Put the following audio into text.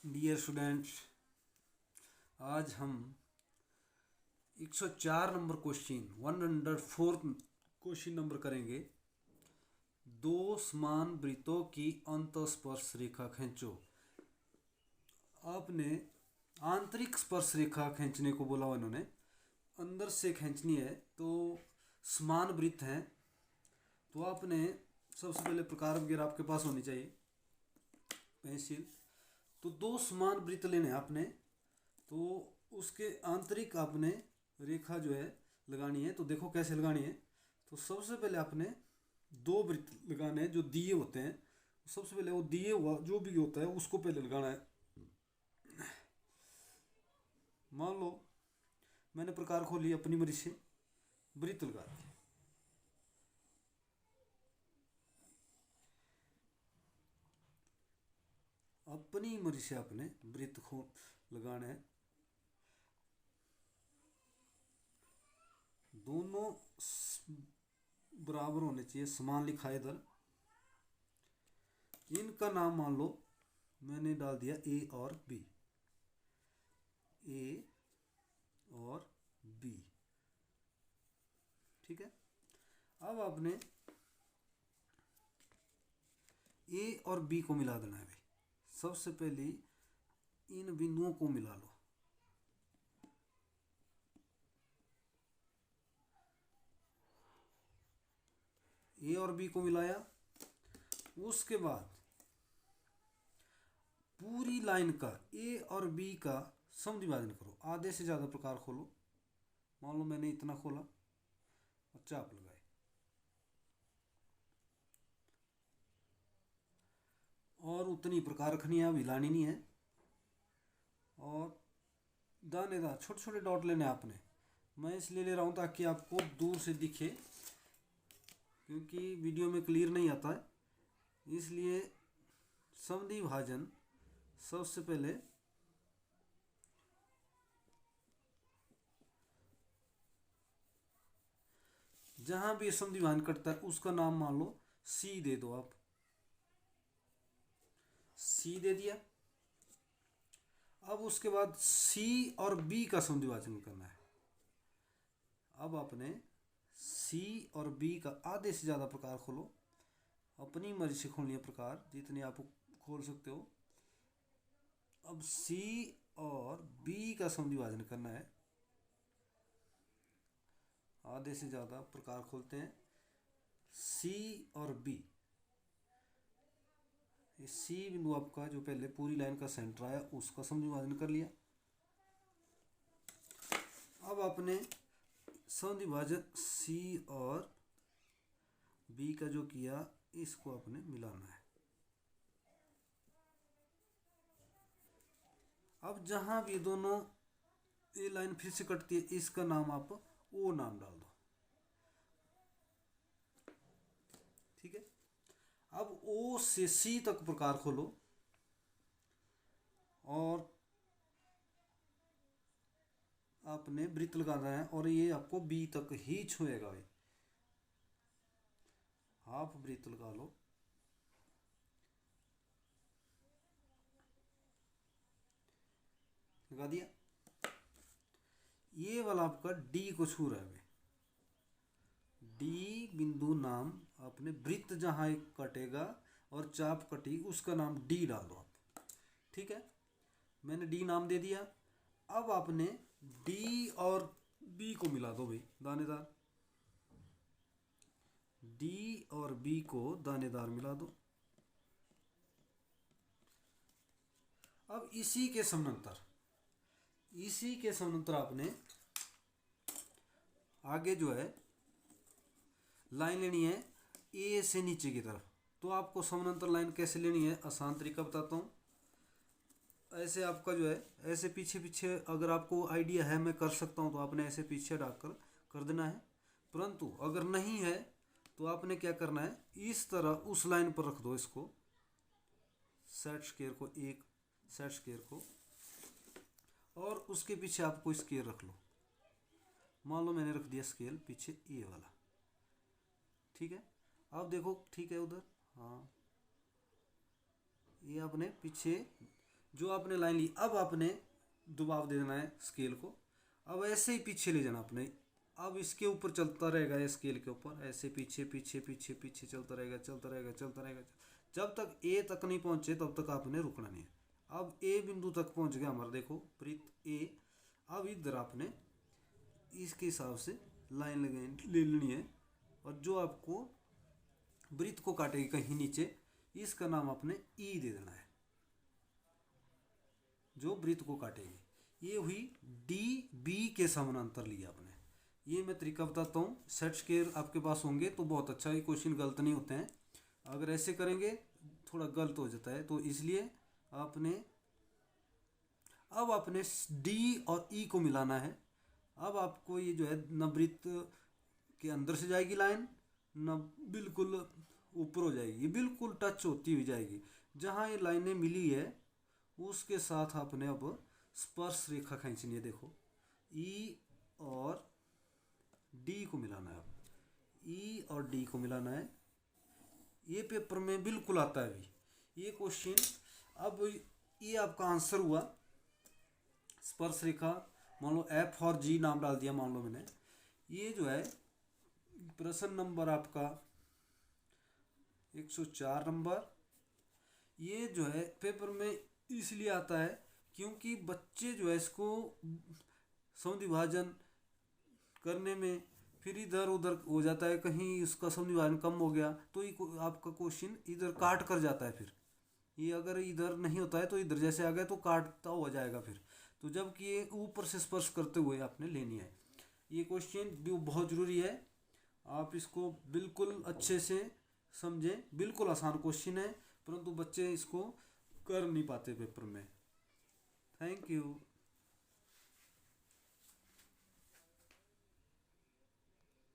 Dear students, आज हम 104 number question 104 question number करेंगे। दो समान वृत्तों की अंतःस्पर्श रेखा खींचो। आपने आंतरिक स्पर्श रेखा खींचने को बोला हुआ, इन्होंने अंदर से खींचनी है। तो समान वृत्त हैं, तो आपने सबसे पहले प्रकार वगैरह आपके पास होनी चाहिए, पेंसिल। तो दो समान वृत्त लेने हैं आपने, तो उसके आंतरिक आपने रेखा जो है लगानी है। तो देखो कैसे लगानी है। तो सबसे पहले आपने दो वृत्त लगाने हैं जो दिए होते हैं। सबसे पहले वो दिए हुआ जो भी होता है उसको पहले लगाना है। मान लो मैंने प्रकार खोली, अपनी मर्जी से वृत्त लगा दिए। अपनी मर्जी से आपने वृत्त को लगाना है। दोनों बराबर होने चाहिए, समान लिखा है इधर। इनका नाम मान लो मैंने डाल दिया ए और बी, ए और बी। ठीक है। अब आपने ए और बी को मिला देना है भाई। सबसे पहले इन बिंदुओं को मिला लो। ए और बी को मिलाया, उसके बाद पूरी लाइन का ए और बी का समद्विभाजन करो। आधे से ज़्यादा प्रकार खोलो। मान लो मैंने इतना खोला और चाप लगाए। और उतनी प्रकार रखनी है, अब हिलानी नहीं है। और दानेदार छोटे छोटे डॉट लेने आपने। मैं इसलिए ले रहा हूँ ताकि आपको दूर से दिखे, क्योंकि वीडियो में क्लियर नहीं आता है, इसलिए समद्विभाजन सबसे पहले जहां भी समद्विभाजन कटता है उसका नाम मान लो सी दे दो। आप सी दे दिया। अब उसके बाद सी और बी का समद्विभाजन करना है। अब आपने सी और बी का आधे से ज़्यादा प्रकार खोलो। अपनी मर्जी से खोलनी है प्रकार, जितने आप खोल सकते हो। अब सी और बी का समद्विभाजन करना है। आधे से ज़्यादा प्रकार खोलते हैं। सी और बी, सी बिंदु आपका जो पहले पूरी लाइन का सेंटर आया उसका समद्विभाजन कर लिया। अब आपने समद्विभाजन सी और बी का जो किया, इसको आपने मिलाना है। अब जहां भी दोनों ये लाइन फिर से कटती है, इसका नाम आप ओ नाम डाल दो। ठीक है। अब ओ से सी तक प्रकार खोलो और आपने वृत्त लगाना है, और ये आपको बी तक ही छुएगा भाई। हाफ वृत्त लगा लो। लगा दिया। ये वाला आपका डी को छू रहा है भाई। डी बिंदु नाम आपने वृत्त जहां एक कटेगा और चाप कटी उसका नाम डी डाल दो आप। ठीक है, मैंने डी नाम दे दिया। अब आपने डी और बी को मिला दो भाई, दानेदार। डी और बी को दानेदार मिला दो। अब इसी के समानांतर आपने आगे जो है लाइन लेनी है ए से नीचे की तरफ। तो आपको समानांतर लाइन कैसे लेनी है, आसान तरीका बताता हूँ। ऐसे आपका जो है ऐसे पीछे पीछे, अगर आपको आइडिया है मैं कर सकता हूँ तो आपने ऐसे पीछे डालकर कर देना है। परंतु अगर नहीं है तो आपने क्या करना है, इस तरह उस लाइन पर रख दो इसको, सेट स्क्वायर को, एक सेट स्क्वायर को, और उसके पीछे आपको स्केल रख लो। मान लो मैंने रख दिया स्केल पीछे ए वाला। ठीक है। अब देखो ठीक है उधर, हाँ ये आपने पीछे जो आपने लाइन ली, अब आपने दबाव दे देना है स्केल को। अब ऐसे ही पीछे ले जाना आपने। अब इसके ऊपर चलता रहेगा, ये स्केल के ऊपर ऐसे पीछे पीछे पीछे पीछे चलता रहेगा, चलता रहेगा, चलता रहेगा। जब तक ए तक नहीं पहुंचे तब तक आपने रुकना नहीं है। अब ए बिंदु तक पहुंच गया हमारा, देखो वृत्त ए। अब इधर आपने इसके हिसाब से लाइन ले लेनी है, और जो आपको वृत्त को काटेगी कहीं नीचे, इसका नाम आपने ई दे देना है, जो वृत्त को काटेगी। ये हुई डी बी के समानांतर लिया आपने। ये मैं तरीका बताता हूँ, सेट स्क्वायर आपके पास होंगे तो बहुत अच्छा, ये क्वेश्चन गलत नहीं होते हैं। अगर ऐसे करेंगे थोड़ा गलत हो जाता है, तो इसलिए आपने अब आपने डी और ई को मिलाना है। अब आपको ये जो है न वृत्त के अंदर से जाएगी लाइन, न बिल्कुल ऊपर हो जाएगी, ये बिल्कुल टच होती हुई जाएगी। जहाँ ये लाइनें मिली है उसके साथ आपने अब स्पर्श रेखा खींचनी है। देखो ई और डी को मिलाना है, अब ई और डी को मिलाना है। ये पेपर में बिल्कुल आता है अभी ये क्वेश्चन। अब ये आपका आंसर हुआ स्पर्श रेखा। मान लो एफ और जी नाम डाल दिया, मान लो मैंने। ये जो है प्रश्न नंबर आपका 104 नंबर। ये जो है पेपर में इसलिए आता है क्योंकि बच्चे जो है इसको समविभाजन करने में फिर इधर उधर हो जाता है, कहीं उसका समविभाजन कम हो गया तो ये आपका क्वेश्चन इधर काट कर जाता है। फिर ये अगर इधर नहीं होता है तो इधर जैसे आ गया तो काटता हो जाएगा फिर। तो जबकि ये ऊपर से स्पर्श करते हुए आपने लेनी है। ये क्वेश्चन भी बहुत ज़रूरी है, आप इसको बिल्कुल अच्छे से समझें। बिल्कुल आसान क्वेश्चन है, परंतु बच्चे इसको कर नहीं पाते पेपर में। Thank you.